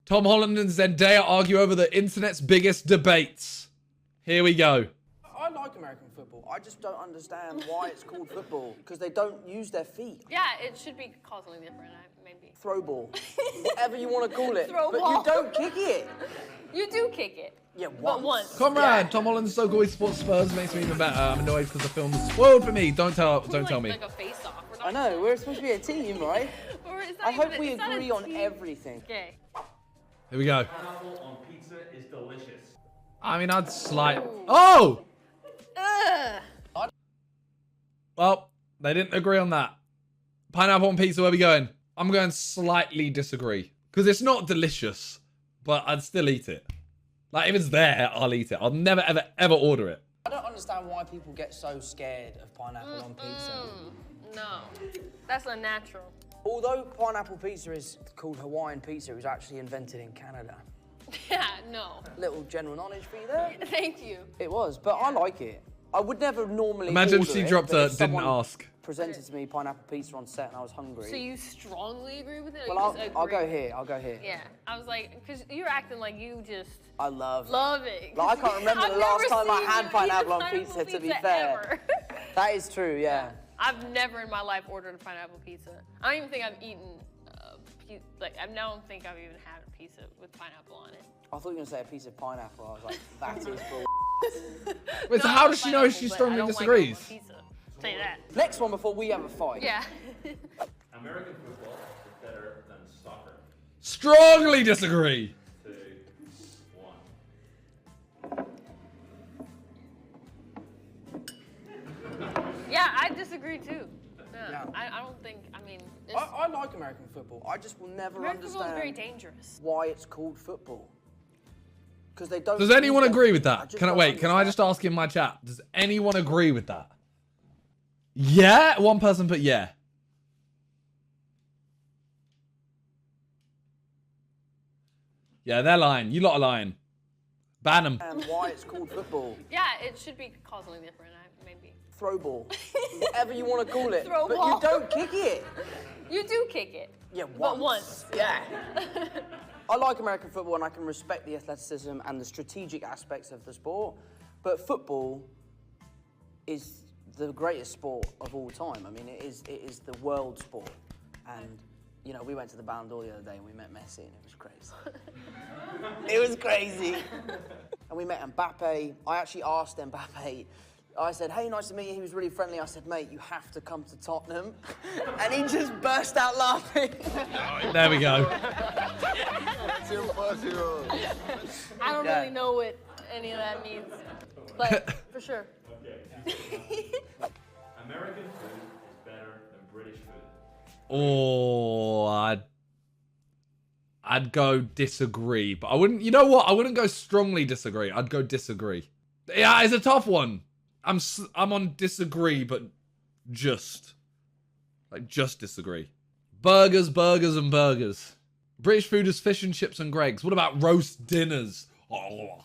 Tom Holland and Zendaya argue over the internet's biggest debates. Here we go. I like American football. I just don't understand why it's called football. Because they don't use their feet. Yeah, it should be called something different, maybe. Throw ball. Whatever you want to call it. Throw but ball. you don't kick it. You do kick it. Yeah, But once. Comrade, yeah. Tom Holland's so good he supports Spurs makes me even better. I'm annoyed because the film is spoiled for me. Don't tell me. Like a face-off. I know, we're supposed to be a team, right? I hope we agree on everything. Okay. Here we go. Pineapple on pizza is delicious. I mean, I'd slight. Oh! Well, they didn't agree on that. Pineapple on pizza, where are we going? I'm going slightly disagree. Because it's not delicious, but I'd still eat it. Like, if it's there, I'll eat it. I'll never, ever, ever order it. I don't understand why people get so scared of pineapple on pizza. No, that's unnatural. Although pineapple pizza is called Hawaiian pizza, it was actually invented in Canada. Yeah, no. Little general knowledge for you there. Thank you. It was, but I like it. I would never normally Imagine order she it, dropped but a if didn't someone ask. Presented to me pineapple pizza on set and I was hungry. So you strongly agree with it? Or Well, you just I'll agree? go here. I'll go here. Yeah, I was like, because you're acting like you just I love it. Like, I can't remember I've the last never time I seen had you eat pineapple on pineapple pizza, to be pizza fair. ever. That is true, yeah. I've never in my life ordered a pineapple pizza. I don't even think I've eaten I don't think I've even had a pizza with pineapple on it. I thought you were going to say a piece of pineapple. I was like, that is bull. Wait, so how does she know she strongly disagrees? Say that. Next one before we have a fight. Yeah. American football is better than soccer. Strongly disagree. 2, 1. Yeah, I disagree too. Yeah. I don't think, I like American football. I just will never American football is understand very dangerous. why it's called football. Because they don't. Does anyone agree with that? Can I just ask in my chat? Does anyone agree with that? Yeah? One person put yeah. Yeah, they're lying. You lot are lying. Ban them. And why it's called football. Yeah, it should be called something different, maybe. Throw ball. Whatever you want to call it. Throw but ball. you don't kick it. You do kick it. Yeah, But once. Yeah. I like American football and I can respect the athleticism and the strategic aspects of the sport, but football is the greatest sport of all time. I mean, it is the world sport. And, you know, we went to the Ballon d'Or the other day and we met Messi and it was crazy. It was crazy. And we met Mbappe. I actually asked Mbappe, I said, hey, nice to meet you. He was really friendly. I said, mate, you have to come to Tottenham. And he just burst out laughing. There we go. I don't really know what any of that means, but for sure. Okay. American food is better than British food. Oh, I'd go disagree, but I wouldn't. You know what? I wouldn't go strongly disagree. I'd go disagree. Yeah, it's a tough one. I'm on disagree, but just disagree. Burgers, and burgers. British food is fish and chips and Greggs. What about roast dinners? Oh.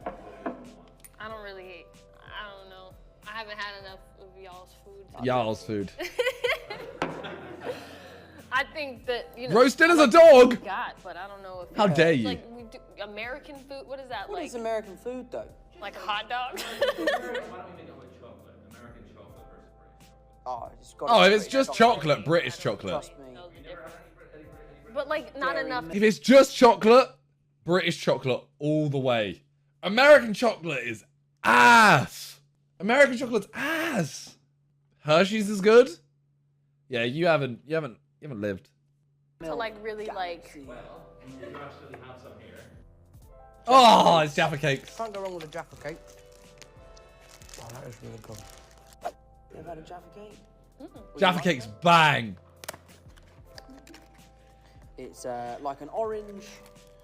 I don't know. I haven't had enough of y'all's food. Y'all's food. I think that, Roast dinner's a dog! God, but I don't know if... How dare you? Like, we do American food, what is that, What like? is American food, though? Like hot dogs? Why don't we make it with chocolate? American chocolate versus British chocolate. Oh, it's got Oh, if it's just chocolate, British chocolate. Trust me. But like, not enough. If it's just chocolate, British chocolate all the way. American chocolate is ass. American chocolate's ass. Hershey's is good. Yeah, you haven't lived. To like really like... Well, you actually have some here. Oh, it's Jaffa cakes. Can't go wrong with a Jaffa cake. Oh, that is really good. You ever had a Jaffa cake? Jaffa cakes bang. It's like an orange.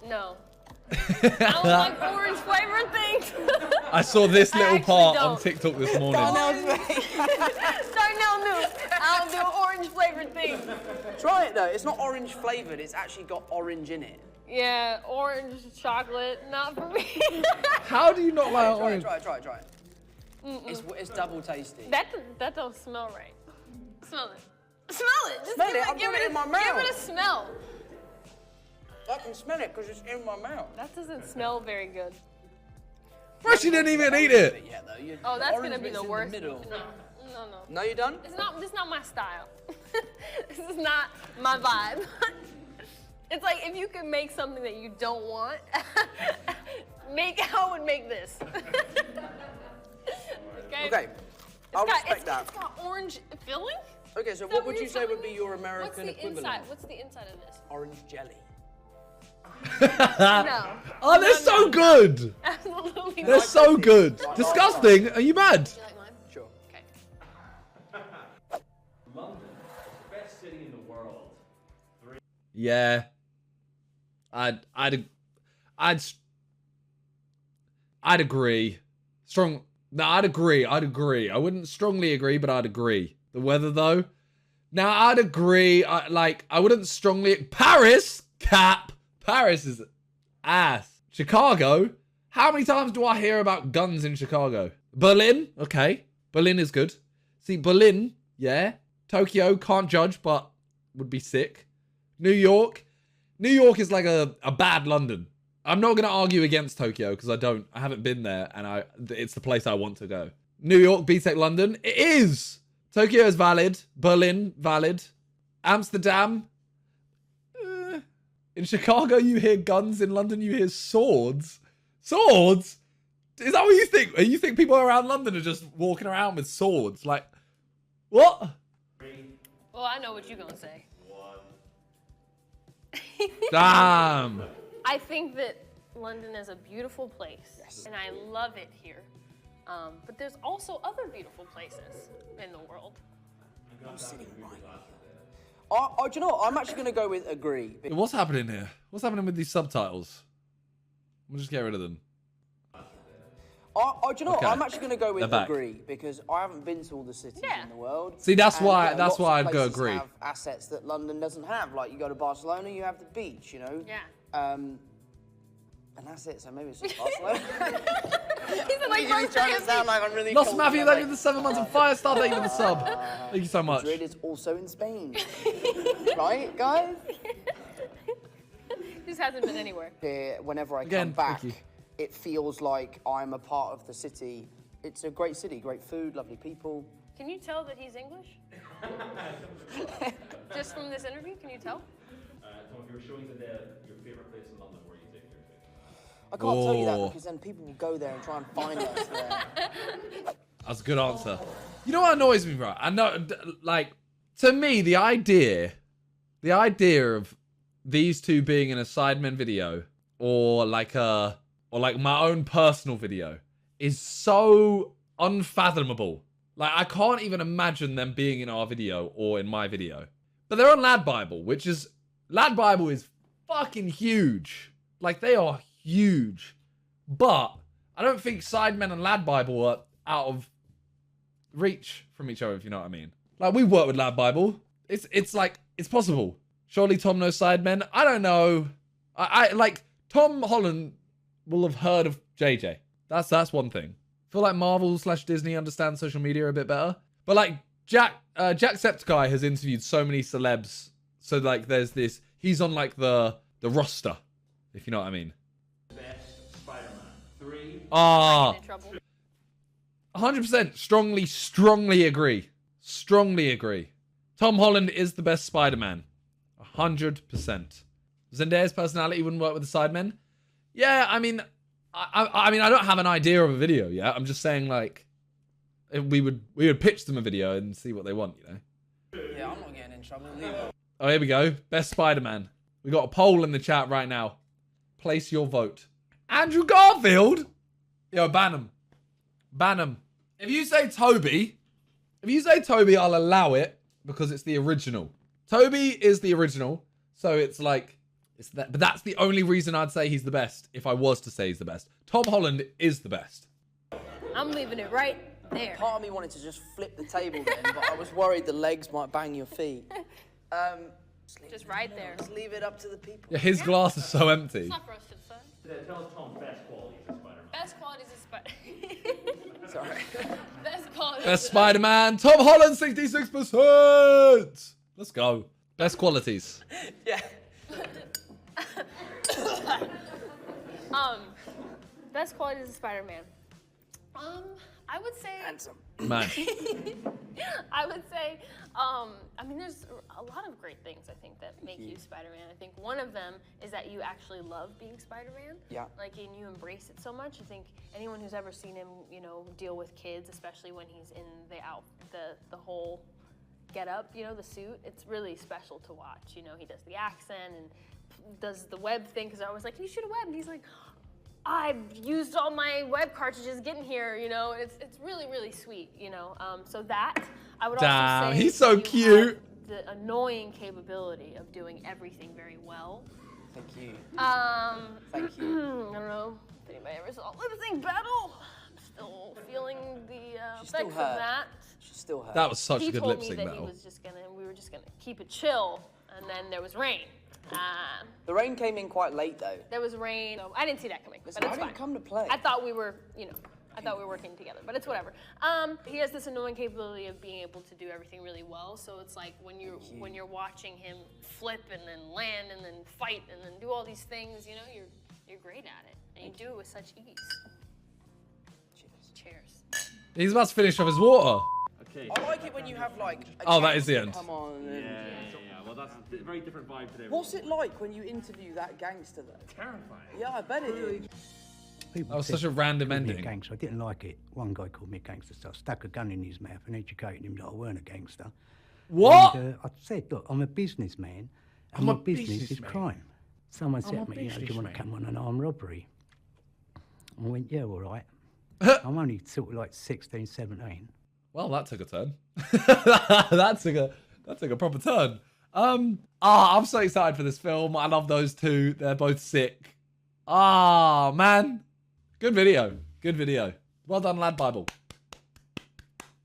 No. I don't like orange flavored things. I saw this little actually part don't. on TikTok this morning. Darnell knew. I don't do orange flavored things. Try it though. It's not orange flavored. It's actually got orange in it. Yeah, orange chocolate, not for me. How do you not like orange? Try it. It's double tasty. That don't smell right. Smell it. Smell it. Just Smell give it. I'm give putting it in my Give mouth. it a smell. I can smell it because it's in my mouth. That doesn't smell very good. Bro, she didn't even eat it. Yeah, though. Oh, that's orange gonna be bit's the in worst. middle. No. No, you done? This is not my style. This is not my vibe. It's like if you can make something that you don't want, I would make this. Okay. I'll respect that. It's got orange filling? Okay, so what would you say would be your American equivalent? What's the inside of this? Orange jelly. No. Oh, they're so good. Absolutely They're not. so good. Disgusting. Are you mad? Do you like mine? Sure. Okay. London, the best city in the world. Yeah. I'd agree. I'd agree. I wouldn't strongly agree, but I'd agree. The weather though. Now I'd agree. I wouldn't strongly. Paris, cap. Paris is ass. Chicago. How many times do I hear about guns in Chicago? Berlin. Okay. Berlin is good. See, Berlin. Yeah. Tokyo. Can't judge, but would be sick. New York. New York is like a bad London. I'm not going to argue against Tokyo because I haven't been there and it's the place I want to go. New York beats like London. It is. Tokyo is valid. Berlin, valid. Amsterdam. In Chicago, you hear guns. In London, you hear swords. Swords? Is that what you think? You think people around London are just walking around with swords? Like, what? Well, I know what you're going to say. Damn. I think that London is a beautiful place, and I love it here. But there's also other beautiful places in the world. Oh, do you know what? I'm actually going to go with agree. What's happening here? What's happening with these subtitles? We'll just get rid of them. Oh, do you know what? Okay. I'm actually going to go with They're back. agree because I haven't been to all the cities in the world. See, that's And, why. yeah, That's lots of why I'd go places agree. have assets that London doesn't have. Like you go to Barcelona, you have the beach. You know. Yeah. And that's it. So maybe it's just Barcelona. He's like, You're trying to sound like I'm really. Lost cool, Matthew, you know, thank you for the 7 months of Firestar, thank you for the sub. Thank you so much. Madrid is also in Spain, right, guys? Just hasn't been anywhere. Here, whenever I Again, come back, thank you. it feels like I'm a part of the city. It's a great city, great food, lovely people. Can you tell that he's English? Just from this interview, can you tell? Tom, if you were showing Zendaya your favorite place in London, where you take your pick? I can't tell you that Oh. because then people will go there and try and find us there. That's a good answer. You know what annoys me, right? I know, like, to me, the idea of these two being in a Sidemen video or like my own personal video is so unfathomable. Like, I can't even imagine them being in our video or in my video. But they're on Lad Bible, Lad Bible is fucking huge. Like, they are huge. But I don't think Sidemen and Lad Bible are out of reach from each other, if you know what I mean. Like, we work with Lad Bible. It's like, it's possible. Surely Tom knows Sidemen. I don't know. I like, Tom Holland will have heard of JJ. That's one thing. I feel like Marvel/Disney understands social media a bit better. But like, Jacksepticeye has interviewed so many celebs. So like, there's this, he's on like the roster, if you know what I mean. Best Spider-Man. 3. Ah, In trouble. 100%. Strongly agree. Strongly agree. Tom Holland is the best Spider-Man. 100%. Zendaya's personality wouldn't work with the Sidemen. Yeah, I mean, I mean, I don't have an idea of a video yet. I'm just saying, like, we would pitch them a video and see what they want, you know. Yeah, I'm not getting in trouble either. Oh, here we go. Best Spider-Man. We got a poll in the chat right now. Place your vote. Andrew Garfield? Yo, ban him. Ban him. If you say Toby, I'll allow it because it's the original. Toby is the original, so it's like, it's that. But that's the only reason I'd say he's the best. If I was to say he's the best, Tom Holland is the best. I'm leaving it right there. Part of me wanted to just flip the table then, but I was worried the legs might bang your feet. Just right there. Just leave it up to the people. Yeah, his glass is so empty. It's not for us to decide. Tell us Tom's best qualities as Spider-Man. Best qualities of Spider. Sorry. Best qualities. Best Spider-Man. Tom Holland, 66%. Let's go. Best qualities. Yeah. Best qualities of Spider-Man. I would say. Handsome. Man. I would say, I mean, there's a lot of great things I think that make you Spider-Man. I think one of them is that you actually love being Spider-Man. Yeah. Like, and you embrace it so much. I think anyone who's ever seen him, you know, deal with kids, especially when he's in the whole get up, you know, the suit, it's really special to watch. You know, he does the accent and does the web thing, because I was like, can you shoot a web? And he's like, I've used all my web cartridges getting here, you know. It's really, really sweet, you know. So that, I would also say he's so you cute. have the annoying capability of doing everything very well. Thank you. Thank you. I don't know if anybody ever saw Lip Sync Battle. I'm still feeling the effects of that. She's still hurt. That was such a good lip He sync told me that we were just gonna keep it chill, and then there was rain. The rain came in quite late though. There was rain. So I didn't see that coming, Listen, but it's I didn't fine. come to play. I thought we were, you know, working together, but it's whatever. He has this annoying capability of being able to do everything really well. So it's like when you're watching him flip and then land and then fight and then do all these things, you know, you're great at it, and you do it with such ease. Cheers. He's about to finish off his water. Okay. I like it when you have like. That is the end. Come on. Yeah. Well, that's a very different vibe today. What's it like when you interview that gangster though? Terrifying. Yeah, I bet it is. That was such a random Me a ending. gangster. I didn't like it. One guy called me a gangster, so I stuck a gun in his mouth and educated him that I weren't a gangster. What? And, I said, look, I'm a businessman, and my business is crime. Someone said to me, do you want to come on an armed robbery? I went, yeah, all right. I'm only sort of like 16, 17. Well, that took a turn. that took a proper turn. I'm so excited for this film. I love those two. They're both sick. Man. Good video. Well done, Lad Bible.